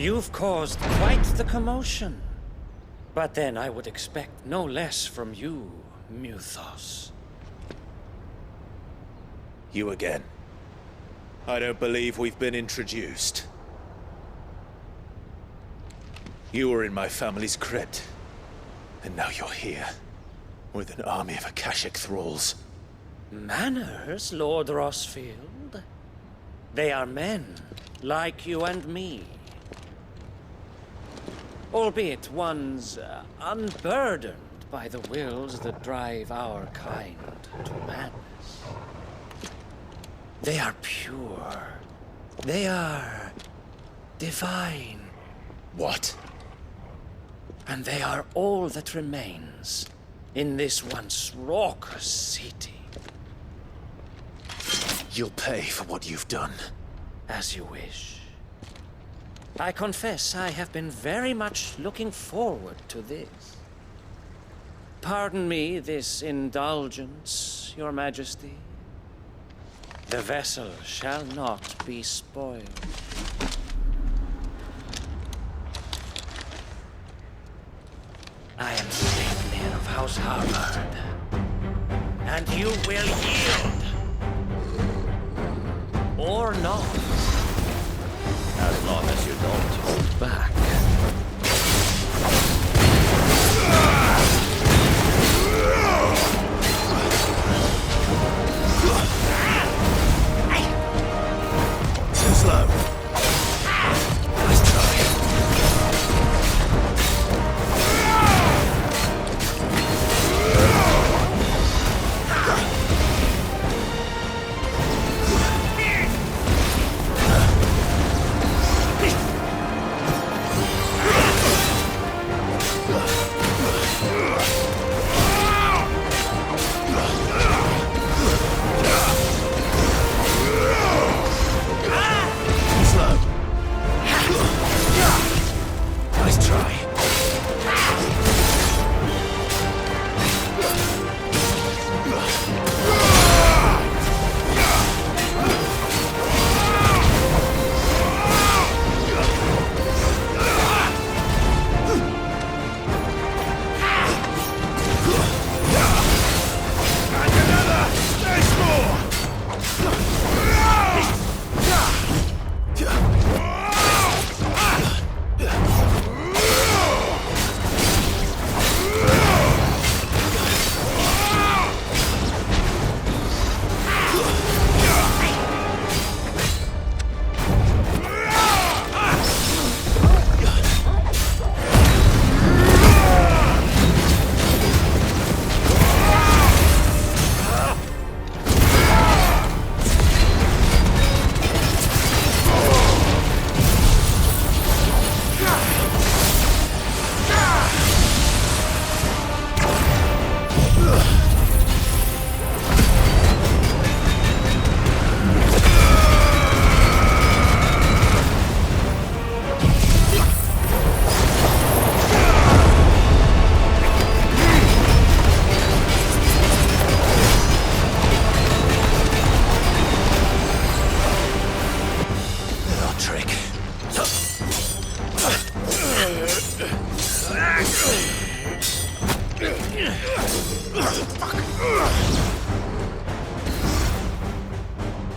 You've caused quite the commotion. But then I would expect no less from you, Muthos. You again. I don't believe we've been introduced. You were in my family's crypt, and now you're here, with an army of Akashic thralls. Manners, Lord Rosfield? They are men, like you and me. Albeit one's unburdened by the wills that drive our kind to madness. They are pure. They are divine. What? And they are all that remains in this once raucous city. You'll pay for what you've done. As you wish. I confess I have been very much looking forward to this. Pardon me this indulgence, Your Majesty. The vessel shall not be spoiled. I am Satan of House Harvard, and you will yield. Or not. As long as you don't hold back. Too slow. Nice try.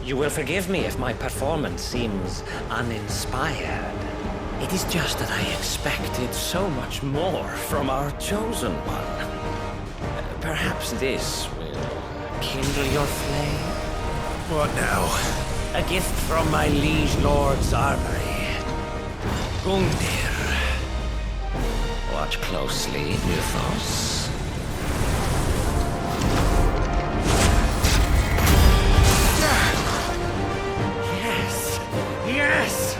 You will forgive me if my performance seems uninspired. It is just that I expected so much more from our chosen one. Perhaps this will kindle your flame? What now? A gift from my liege lord's armory. Gungnir. Watch closely, Muthos. Yes!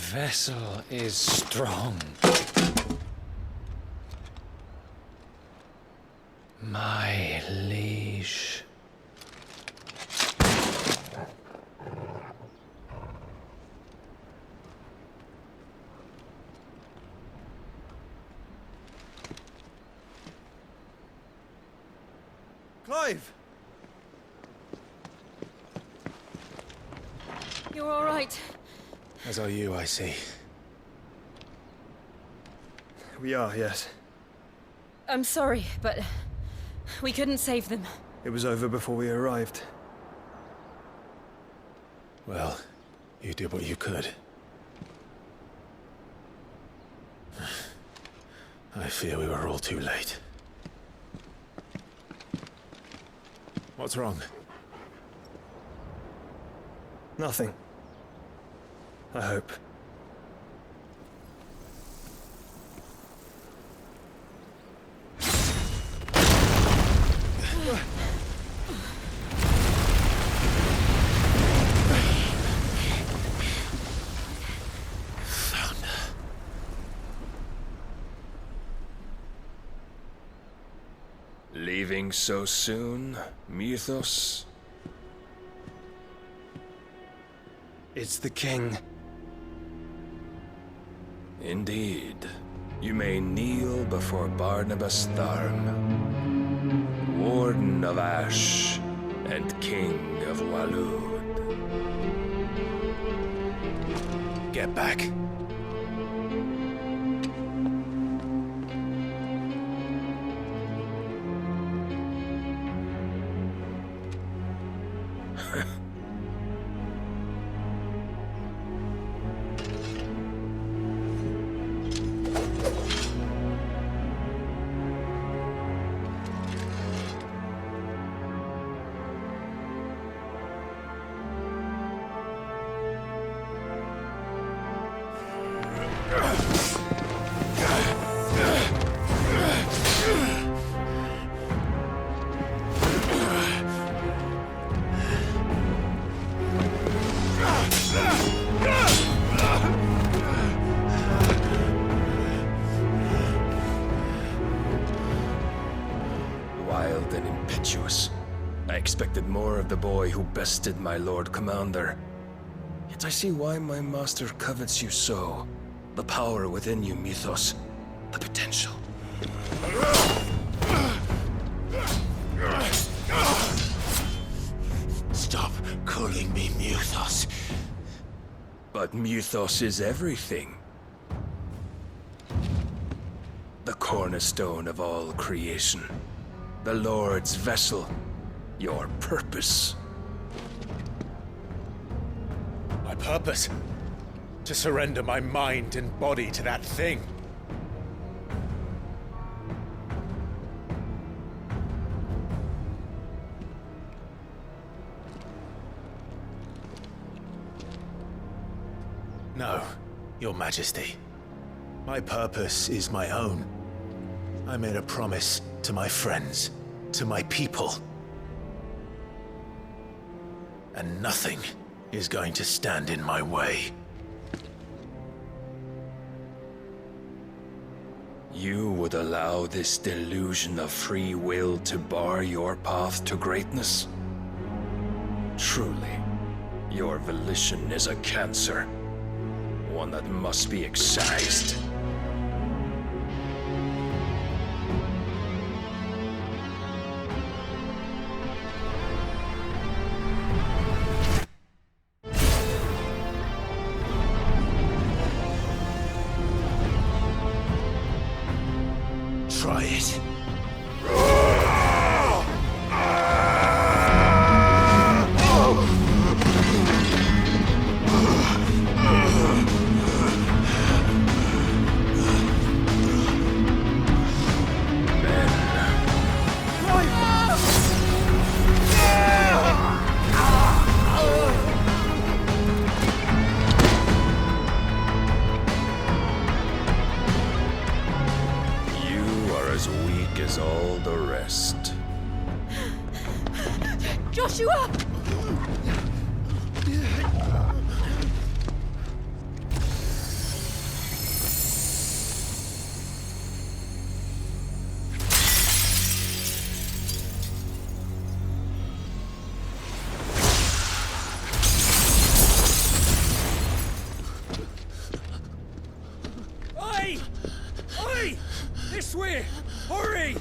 vessel is strong. My liege. Clive! You're all right. As are you, I see. We are, yes. I'm sorry, but we couldn't save them. It was over before we arrived. Well, you did what you could. I fear we were all too late. What's wrong? Nothing. I hope. Leaving so soon, Mythos? It's the king. Indeed. You may kneel before Barnabas Tharm, Warden of Ash and King of Walud. Get back. Wild and impetuous. I expected more of the boy who bested my Lord Commander. Yet I see why my master covets you so. The power within you, Mythos. The potential. Stop calling me Mythos. But Mythos is everything. The cornerstone of all creation. The Lord's vessel. Your purpose. My purpose? To surrender my mind and body to that thing. No, Your Majesty. My purpose is my own. I made a promise to my friends, to my people. And nothing is going to stand in my way. You would allow this delusion of free will to bar your path to greatness? Truly, your volition is a cancer. One that must be excised. Try it. This way! Hurry!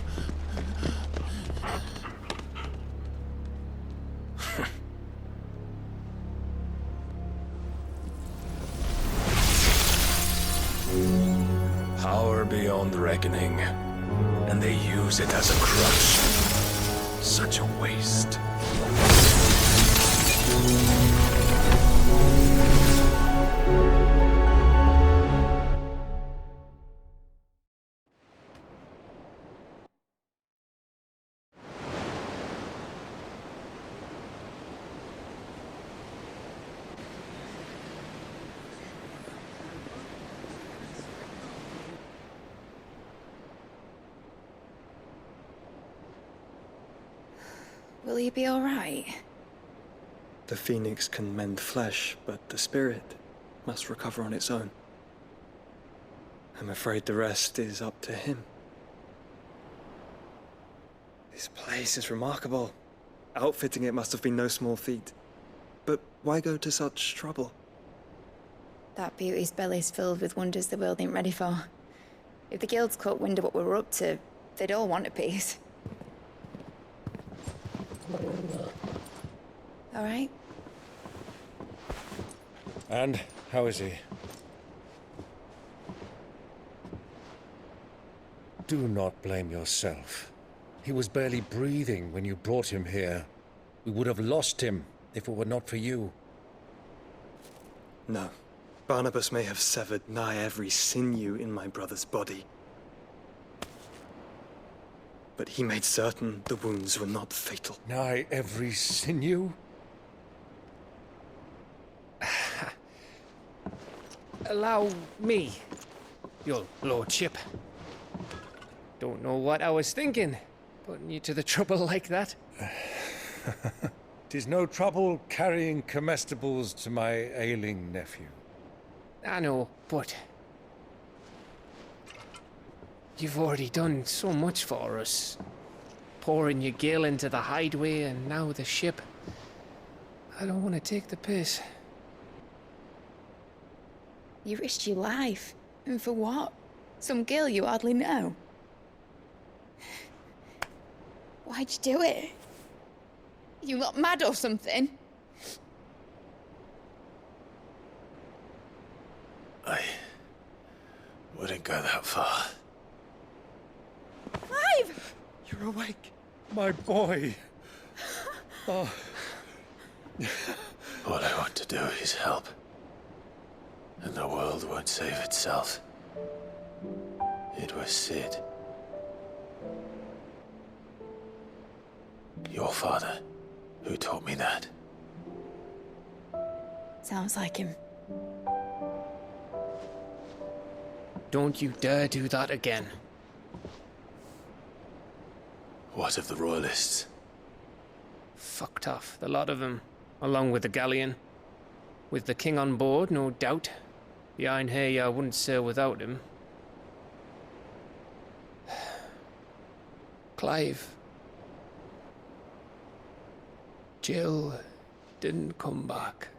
Power beyond reckoning. And they use it as a crutch. Such a waste. Will he be all right? The phoenix can mend flesh, but the spirit must recover on its own. I'm afraid the rest is up to him. This place is remarkable. Outfitting it must have been no small feat. But why go to such trouble? That beauty's belly's filled with wonders the world ain't ready for. If the guilds caught wind of what we were up to, they'd all want a piece. All right? And how is he? Do not blame yourself. He was barely breathing when you brought him here. We would have lost him if it were not for you. No. Barnabas may have severed nigh every sinew in my brother's body. But he made certain the wounds were not fatal. Nigh every sinew? Allow me, your lordship. Don't know what I was thinking, putting you to the trouble like that. 'Tis no trouble carrying comestibles to my ailing nephew. I know, but you've already done so much for us. Pouring your gale into the hideaway and now the ship. I don't want to take the piss. You risked your life. And for what? Some girl you hardly know. Why'd you do it? You not mad or something? I wouldn't go that far. Clive! You're awake, my boy. Oh. All I want to do is help. And the world won't save itself. It was Sid. Your father, who taught me that. Sounds like him. Don't you dare do that again. What of the Royalists? Fucked off, the lot of them, along with the galleon. With the king on board, no doubt. Behind here, I wouldn't sail without him. Clive. Jill didn't come back.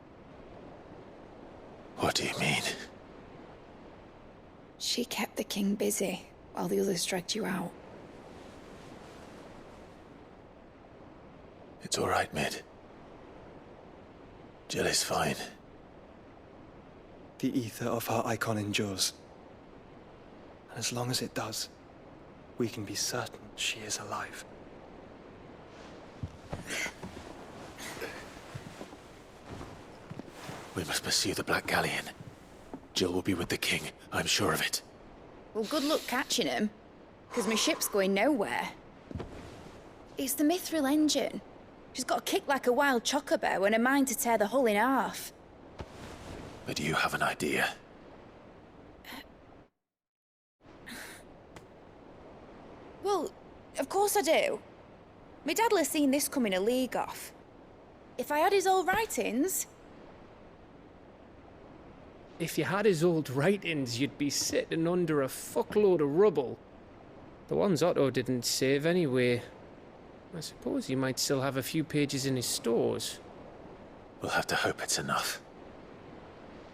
What do you mean? She kept the king busy while the others dragged you out. It's all right, Mid. Jill is fine. The ether of her Eikon endures. And as long as it does, we can be certain she is alive. We must pursue the Black Galleon. Jill will be with the king, I'm sure of it. Well, good luck catching him, because my ship's going nowhere. It's the Mithril engine. She's got a kick like a wild chocobo and a mind to tear the hull in half. But you have an idea. Well, of course I do. My dad'll have seen this coming a league off. If I had his old writings... If you had his old writings, you'd be sitting under a fuckload of rubble. The ones Otto didn't save anyway. I suppose he might still have a few pages in his stores. We'll have to hope it's enough.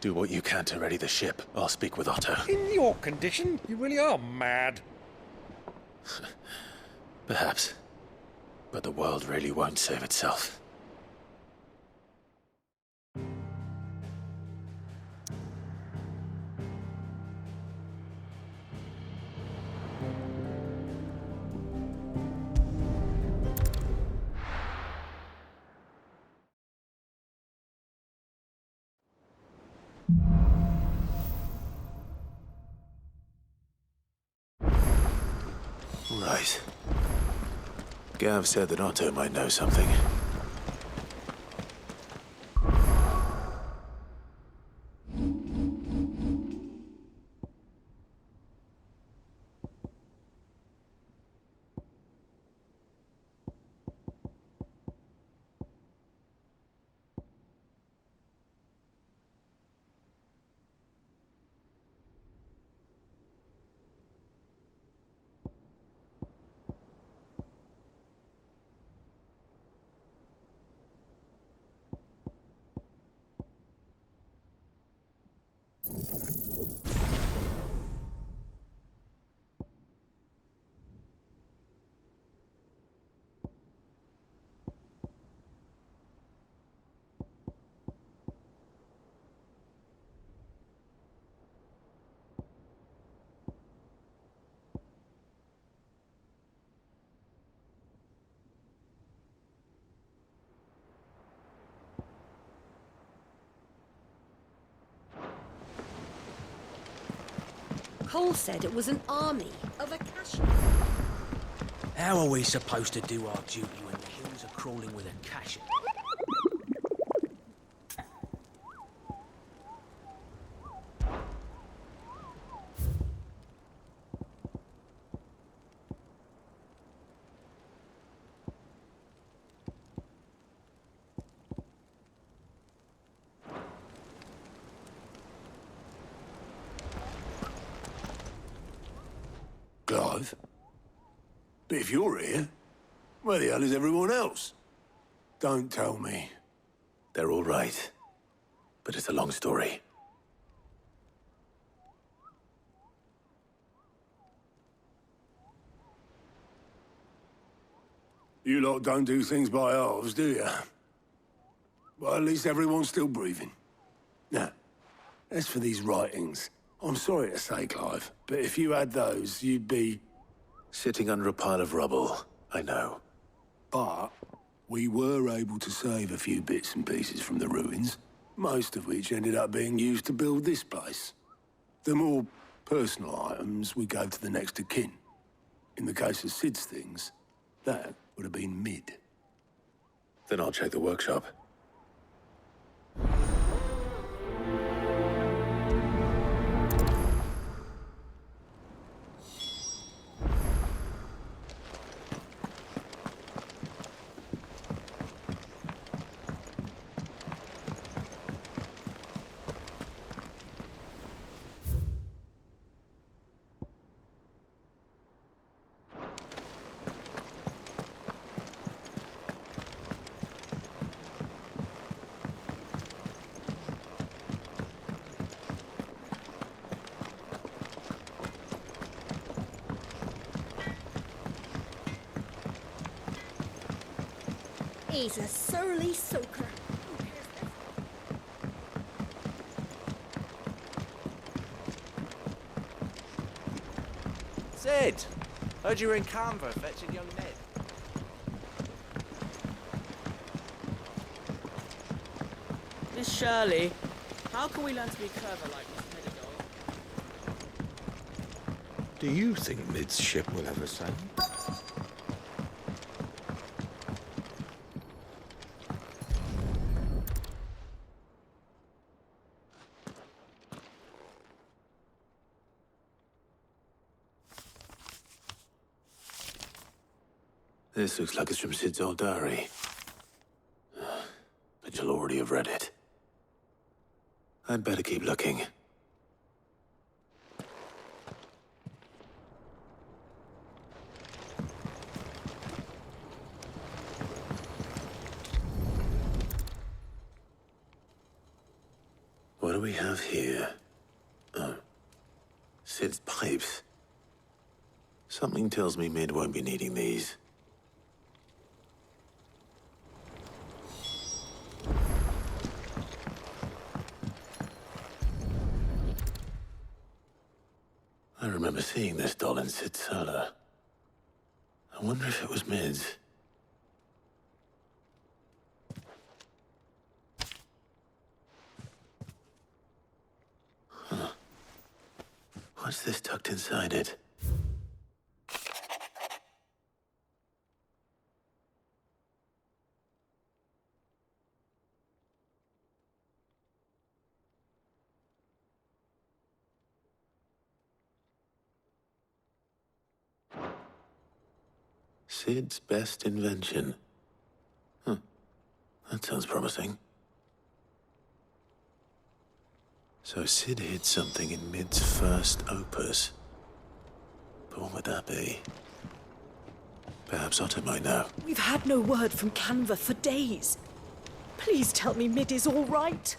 Do what you can to ready the ship. I'll speak with Otto. In your condition, you really are mad. Perhaps. But the world really won't save itself. Right. Gav said that Otto might know something. Cole said it was an army of Akashi. How are we supposed to do our duty when the hills are crawling with Akashi? Clive? But if you're here, where the hell is everyone else? Don't tell me. They're all right. But it's a long story. You lot don't do things by halves, do you? Well, at least everyone's still breathing. Now, as for these writings, I'm sorry to say, Clive, but if you had those, you'd be... Sitting under a pile of rubble, I know. But we were able to save a few bits and pieces from the ruins, most of which ended up being used to build this place. The more personal items we gave to the next of kin. In the case of Sid's things, that would have been mid. Then I'll check the workshop. He's a surly soaker. Sid! Heard you were in Canva fetching young Ned. Miss Shirley, how can we learn to be clever like Miss Middledore? Do you think Mid's ship will ever sail? This looks like it's from Sid's old diary. But you'll already have read it. I'd better keep looking. What do we have here? Oh. Sid's pipes. Something tells me Mid won't be needing these. I remember seeing this doll in Sid's cellar. I wonder if it was Mid's. Huh. What's this tucked inside it? Sid's best invention. Huh. That sounds promising. So Sid hid something in Mid's first opus. But what would that be? Perhaps Otto might know. We've had no word from Canva for days. Please tell me Mid is all right.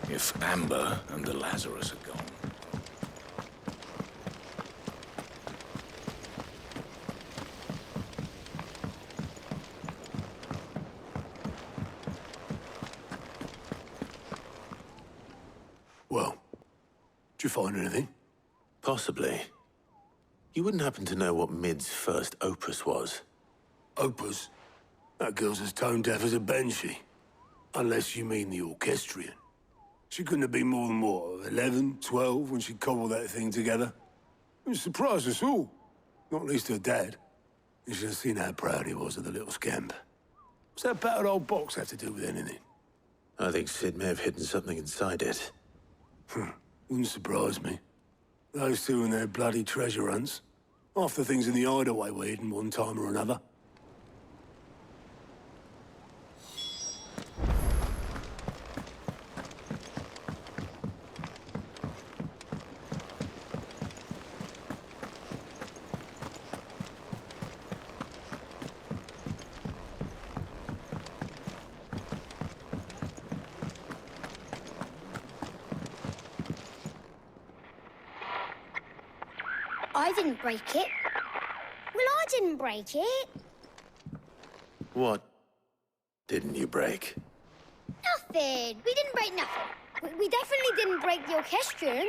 If Amber and the Lazarus are gone. Well, did you find anything? Possibly. You wouldn't happen to know what Mid's first opus was? Opus? That girl's as tone deaf as a banshee. Unless you mean the orchestrion. She couldn't have been more than, what, 11, 12 when she cobbled that thing together? It surprised us all. Not least her dad. You should have seen how proud he was of the little scamp. What's that battered old box have to do with anything? I think Sid may have hidden something inside it. Wouldn't surprise me. Those two and their bloody treasure hunts. Half the things in the hideaway were hidden one time or another. I didn't break it. Well, I didn't break it. What didn't you break? Nothing. We didn't break nothing. We definitely didn't break the orchestrion.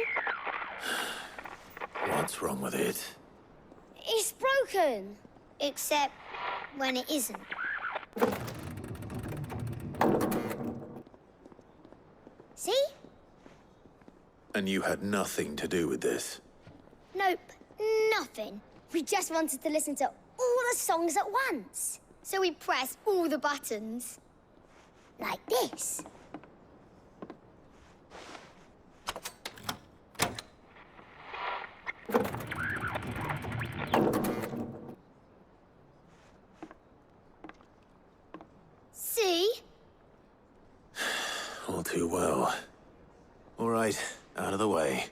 What's wrong with it? It's broken. Except when it isn't. See? And you had nothing to do with this? Nope. Nothing. We just wanted to listen to all the songs at once. So we pressed all the buttons. Like this. See? All too well. All right, out of the way.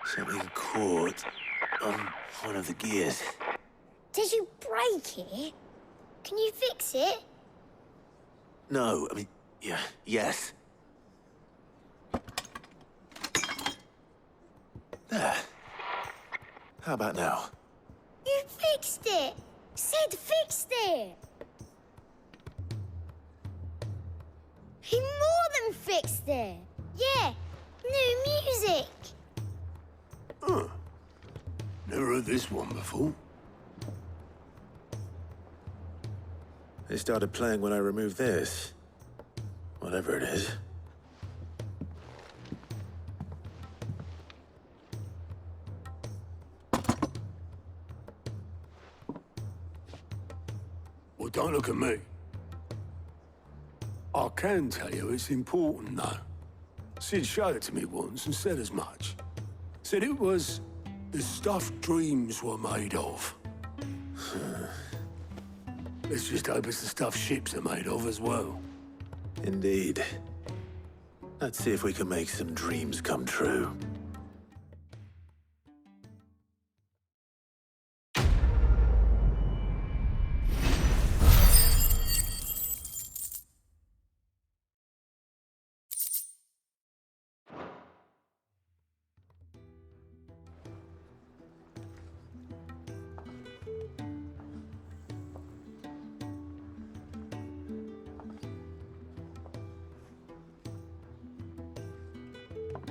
Something caught on one of the gears. Did you break it? Can you fix it? No, I mean, yes. There. How about now? You fixed it! Sid fixed it! He more than fixed it! Yeah, new music! Huh. Never heard this one before. They started playing when I removed this. Whatever it is. Well, don't look at me. I can tell you it's important, though. Sid showed it to me once and said as much. Said it was the stuff dreams were made of. Let's just hope it's the stuff ships are made of as well. Indeed. Let's see if we can make some dreams come true.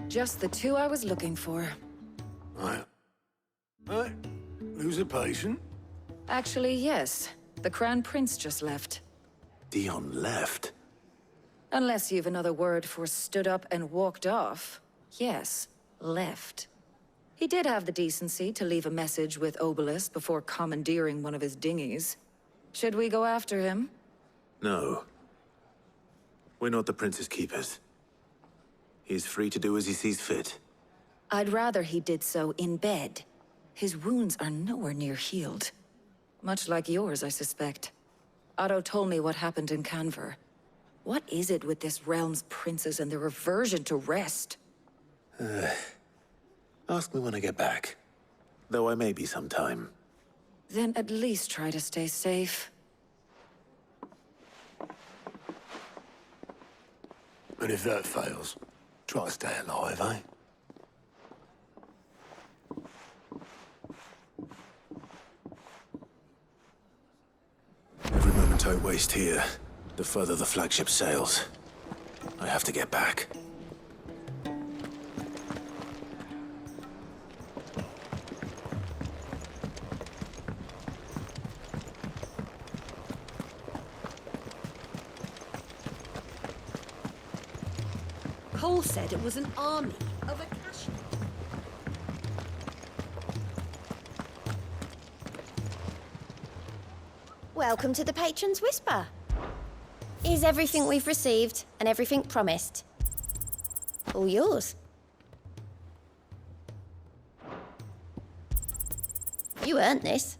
Just the two I was looking for. Right. Right. Lose a patient? Actually, yes. The Crown Prince just left. Dion left? Unless you've another word for stood up and walked off. Yes, left. He did have the decency to leave a message with Obelisk before commandeering one of his dinghies. Should we go after him? No. We're not the Prince's keepers. He's free to do as he sees fit. I'd rather he did so in bed. His wounds are nowhere near healed. Much like yours, I suspect. Otto told me what happened in Canver. What is it with this realm's princes and their aversion to rest? Ask me when I get back. Though I may be sometime. Then at least try to stay safe. And if that fails, try to stay alive, eh? Every moment I waste here, the further the flagship sails. I have to get back. Cole said it was an army of Akashians. Welcome to the Patron's Whisper. Is everything we've received and everything promised? All yours. You earned this.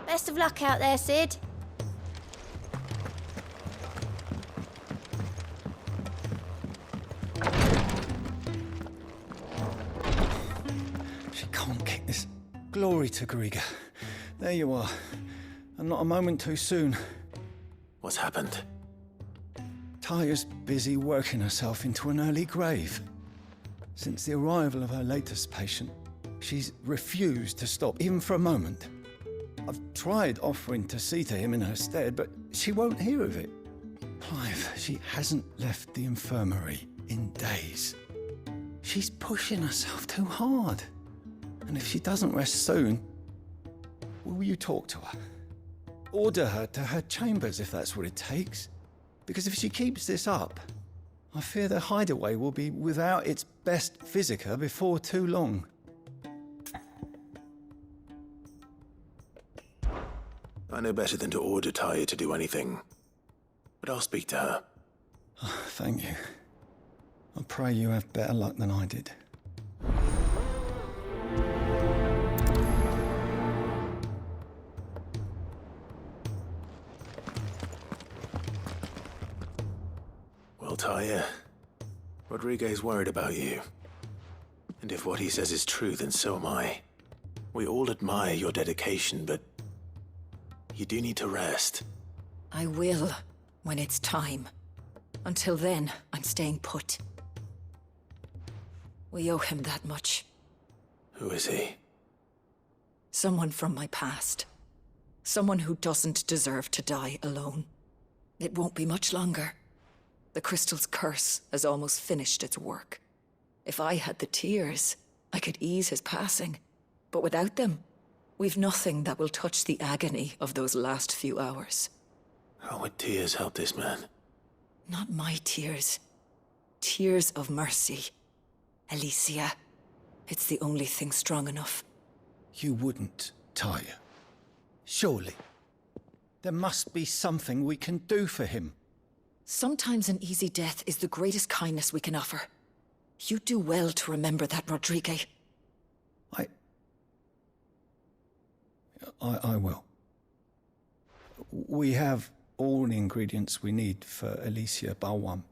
Best of luck out there, Sid. She can't kick this. Glory to Griga. There you are. And not a moment too soon. What's happened? Taya's busy working herself into an early grave. Since the arrival of her latest patient, she's refused to stop, even for a moment. I've tried offering to see to him in her stead, but she won't hear of it. Clive, she hasn't left the infirmary in days. She's pushing herself too hard. And if she doesn't rest soon, will you talk to her? Order her to her chambers if that's what it takes. Because if she keeps this up, I fear the hideaway will be without its best physica before too long. I know better than to order Taya to do anything. But I'll speak to her. Oh, thank you. I pray you have better luck than I did. Well, Taya, Rodriguez worried about you. And if what he says is true, then so am I. We all admire your dedication, but you do need to rest. I will, when it's time. Until then, I'm staying put. We owe him that much. Who is he? Someone from my past. Someone who doesn't deserve to die alone. It won't be much longer. The crystal's curse has almost finished its work. If I had the tears, I could ease his passing. But without them, we've nothing that will touch the agony of those last few hours. How would tears help this man? Not my tears. Tears of mercy. Alicia. It's the only thing strong enough. You wouldn't, Taya. Surely. There must be something we can do for him. Sometimes an easy death is the greatest kindness we can offer. You do well to remember that, Rodrigue. I will. We have all the ingredients we need for Alicia Balwam.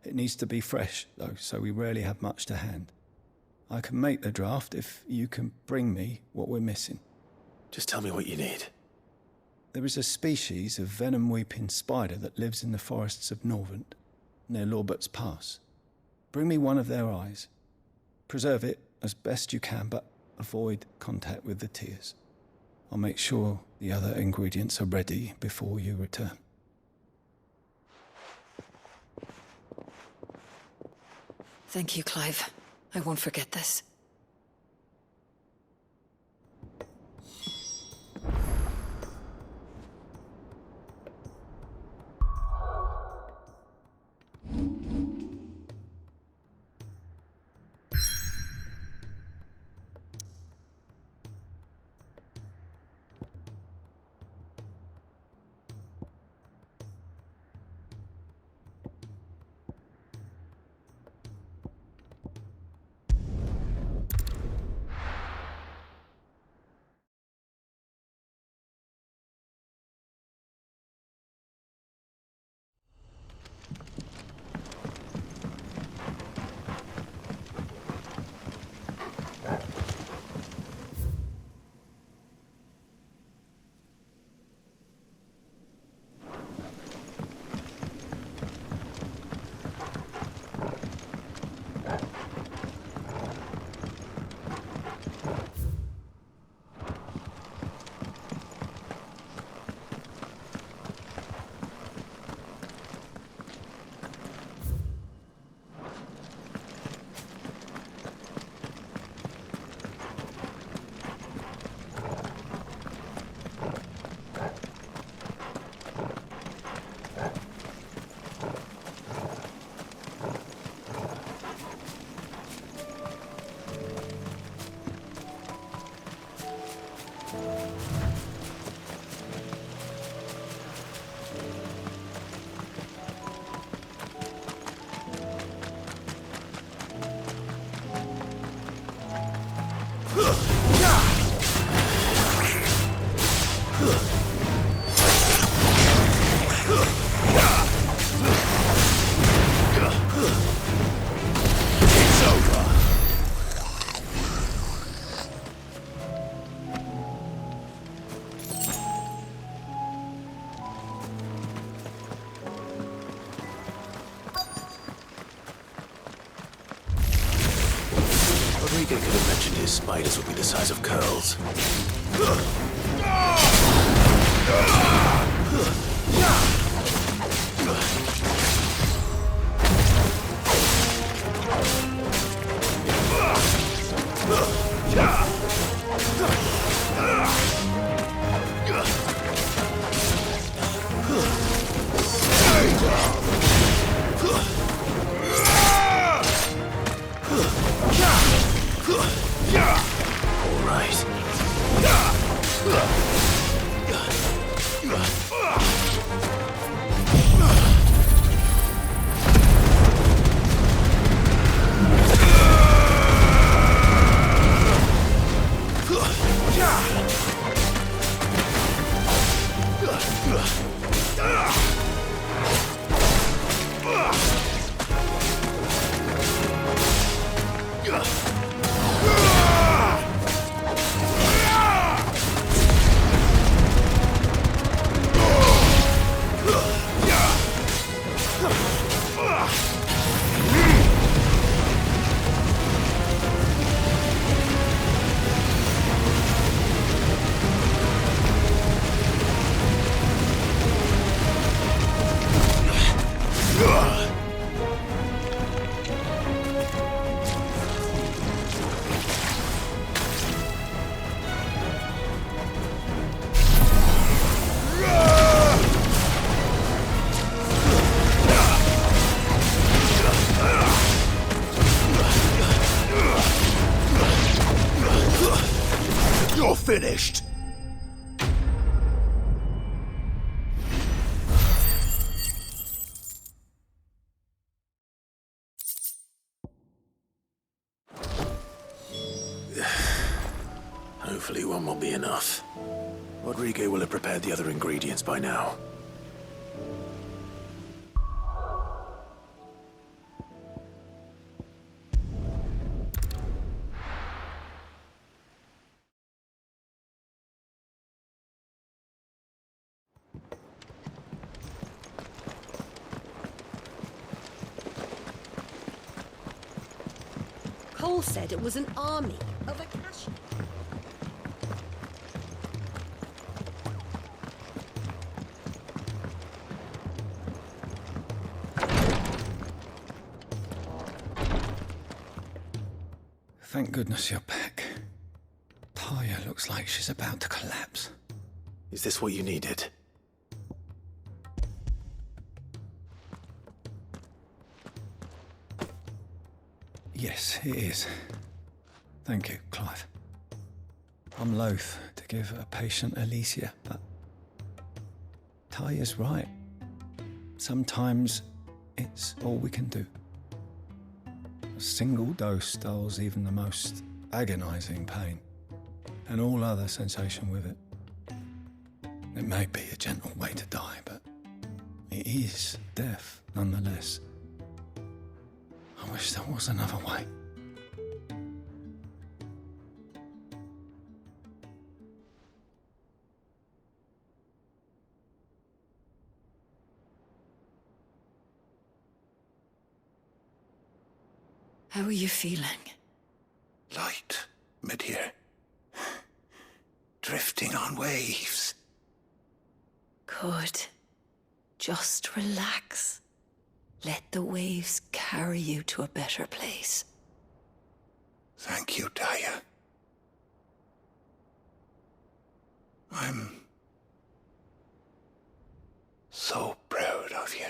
It needs to be fresh, though, so we rarely have much to hand. I can make the draft if you can bring me what we're missing. Just tell me what you need. There is a species of venom-weeping spider that lives in the forests of Norvent, near Lorbert's Pass. Bring me one of their eyes. Preserve it as best you can, but avoid contact with the tears. I'll make sure the other ingredients are ready before you return. Thank you, Clive. I won't forget this. Rodrigue could have mentioned his spiders would be the size of curls. You're finished! Hopefully one will be enough. Rodrigo will have prepared the other ingredients by now. Cole said it was an army of Akashi. Thank goodness you're back. Taya looks like she's about to collapse. Is this what you needed? Yes, it is. Thank you, Clive. I'm loath to give a patient Alicia, but Taya's right. Sometimes it's all we can do. A single dose dulls even the most agonizing pain, and all other sensation with it. It may be a gentle way to die, but it is death nonetheless. I wish there was another way. How are you feeling? Light, mid-here. Drifting on waves. Good. Just relax. Let the waves carry you to a better place. Thank you, Taya. I'm so proud of you.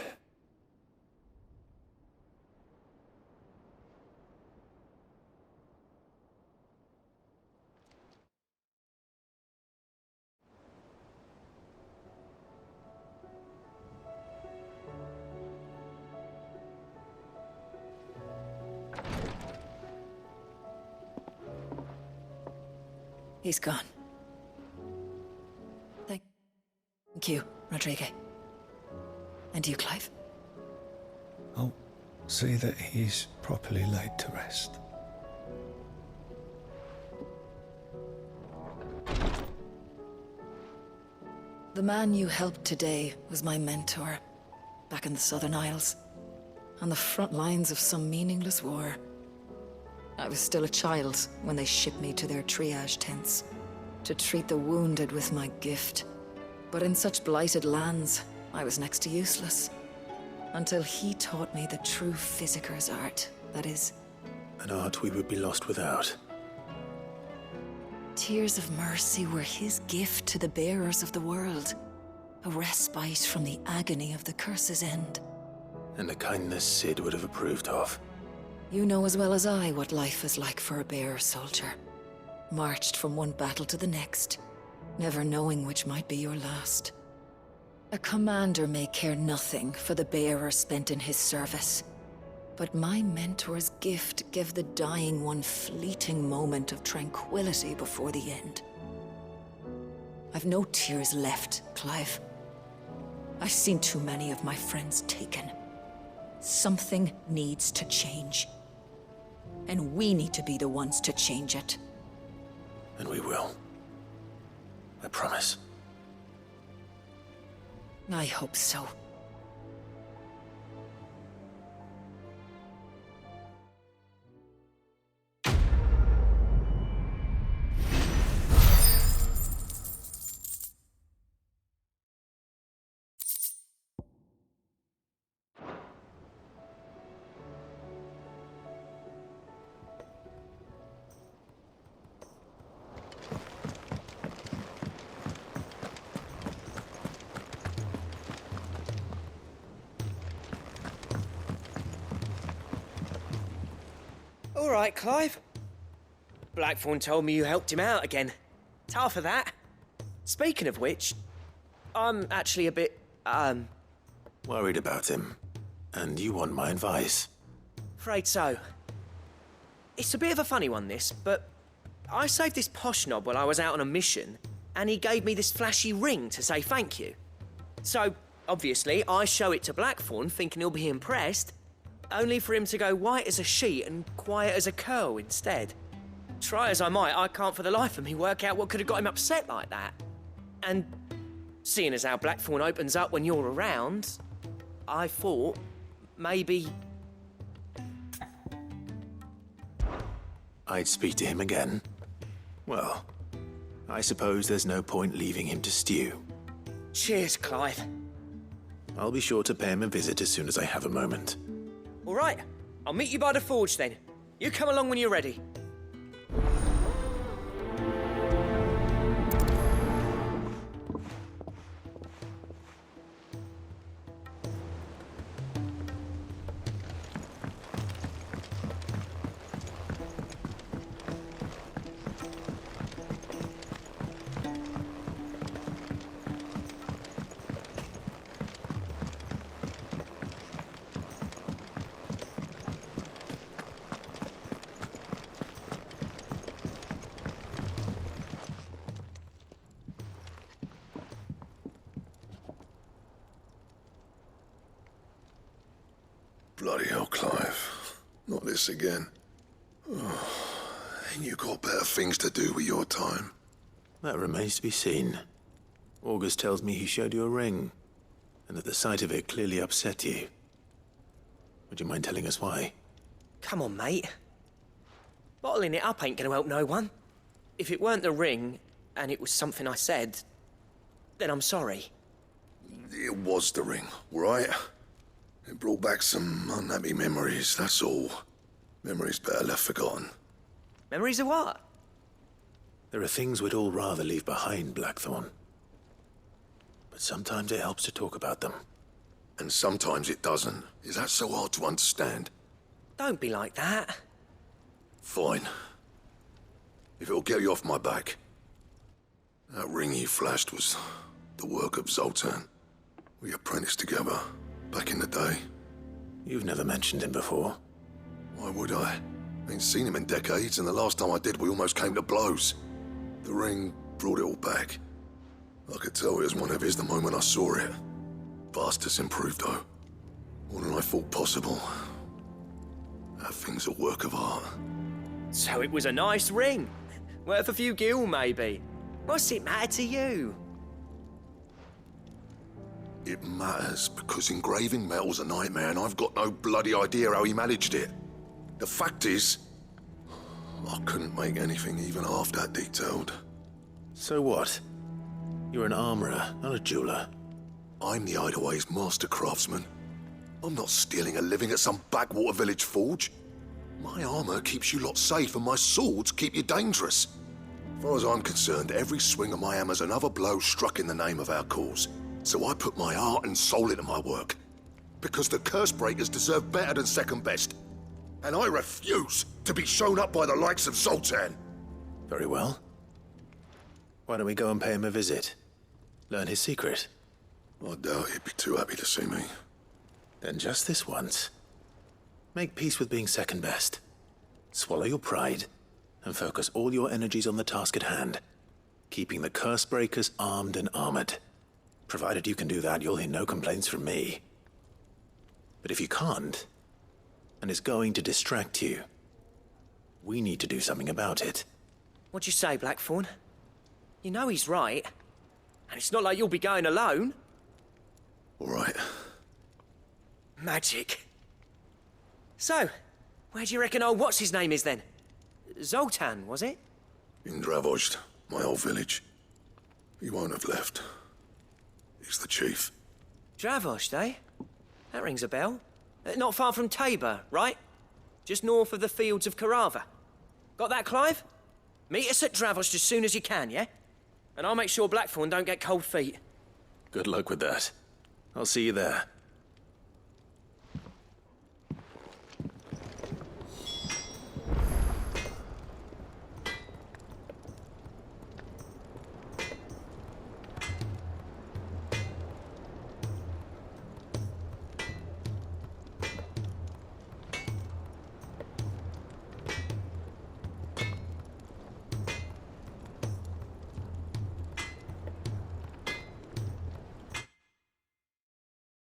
He's gone. Thank you, Rodrigo. And you, Clive? I'll see that he's properly laid to rest. The man you helped today was my mentor, back in the Southern Isles, on the front lines of some meaningless war. I was still a child when they shipped me to their triage tents, to treat the wounded with my gift. But in such blighted lands, I was next to useless. Until he taught me the true physicker's art, that is... An art we would be lost without. Tears of mercy were his gift to the bearers of the world. A respite from the agony of the curse's end. And a kindness Sid would have approved of. You know as well as I what life is like for a bearer soldier. Marched from one battle to the next, never knowing which might be your last. A commander may care nothing for the bearer spent in his service. But my mentor's gift gave the dying one fleeting moment of tranquility before the end. I've no tears left, Clive. I've seen too many of my friends taken. Something needs to change. And we need to be the ones to change it. And we will. I promise. I hope so. All right, Clive. Blackthorn told me you helped him out again. Tough for that. Speaking of which, I'm actually a bit, worried about him. And you want my advice? afraid so. It's a bit of a funny one, this, but I saved this posh knob while I was out on a mission, and he gave me this flashy ring to say thank you. So, obviously, I show it to Blackthorn, thinking he'll be impressed, only for him to go white as a sheet and quiet as a curl instead. Try as I might, I can't for the life of me work out what could have got him upset like that. And seeing as how Blackthorn opens up when you're around, I thought maybe... I'd speak to him again. Well, I suppose there's no point leaving him to stew. Cheers, Clive. I'll be sure to pay him a visit as soon as I have a moment. All right, I'll meet you by the forge then. You come along when you're ready. Bloody hell, Clive. Not this again. Oh, ain't you got better things to do with your time? That remains to be seen. August tells me he showed you a ring, and that the sight of it clearly upset you. Would you mind telling us why? Come on, mate. Bottling it up ain't gonna help no one. If it weren't the ring, and it was something I said, then I'm sorry. It was the ring, right? It brought back some unhappy memories, that's all. Memories better left forgotten. Memories of what? There are things we'd all rather leave behind, Blackthorn. But sometimes it helps to talk about them. And sometimes it doesn't. Is that so hard to understand? Don't be like that. Fine. If it'll get you off my back. That ring you flashed was the work of Zoltan. We apprenticed together. Back in the day. You've never mentioned him before. Why would I? Ain't seen him in decades, and the last time I did, we almost came to blows. The ring brought it all back. I could tell it was one of his the moment I saw it. Vast has improved, though. More than I thought possible. That thing's a work of art. So it was a nice ring. Worth a few gil, maybe. What's it matter to you? It matters because engraving metal's a nightmare and I've got no bloody idea how he managed it. The fact is, I couldn't make anything even half that detailed. So what? You're an armorer, not a jeweler. I'm the Hideaway's master craftsman. I'm not stealing a living at some backwater village forge. My armor keeps you lot safe and my swords keep you dangerous. As far as I'm concerned, every swing of my hammer's another blow struck in the name of our cause. So I put my heart and soul into my work. Because the curse breakers deserve better than second best. And I refuse to be shown up by the likes of Zoltan. Very well. Why don't we go and pay him a visit? Learn his secret. I doubt he'd be too happy to see me. Then just this once. Make peace with being second best. Swallow your pride and focus all your energies on the task at hand. Keeping the curse breakers armed and armored. Provided you can do that, you'll hear no complaints from me. But if you can't, and it's going to distract you, we need to do something about it. What'd you say, Blackthorn? You know he's right. And it's not like you'll be going alone. All right. Magic. So, where do you reckon old what's-his-name is then? Zoltan, was it? In Dravozd, my old village. He won't have left. He's the chief. Dravozd, eh? That rings a bell. Not far from Tabor, right? Just north of the fields of Carava. Got that, Clive? Meet us at Dravozd as soon as you can, yeah? And I'll make sure Blackthorn don't get cold feet. Good luck with that. I'll see you there.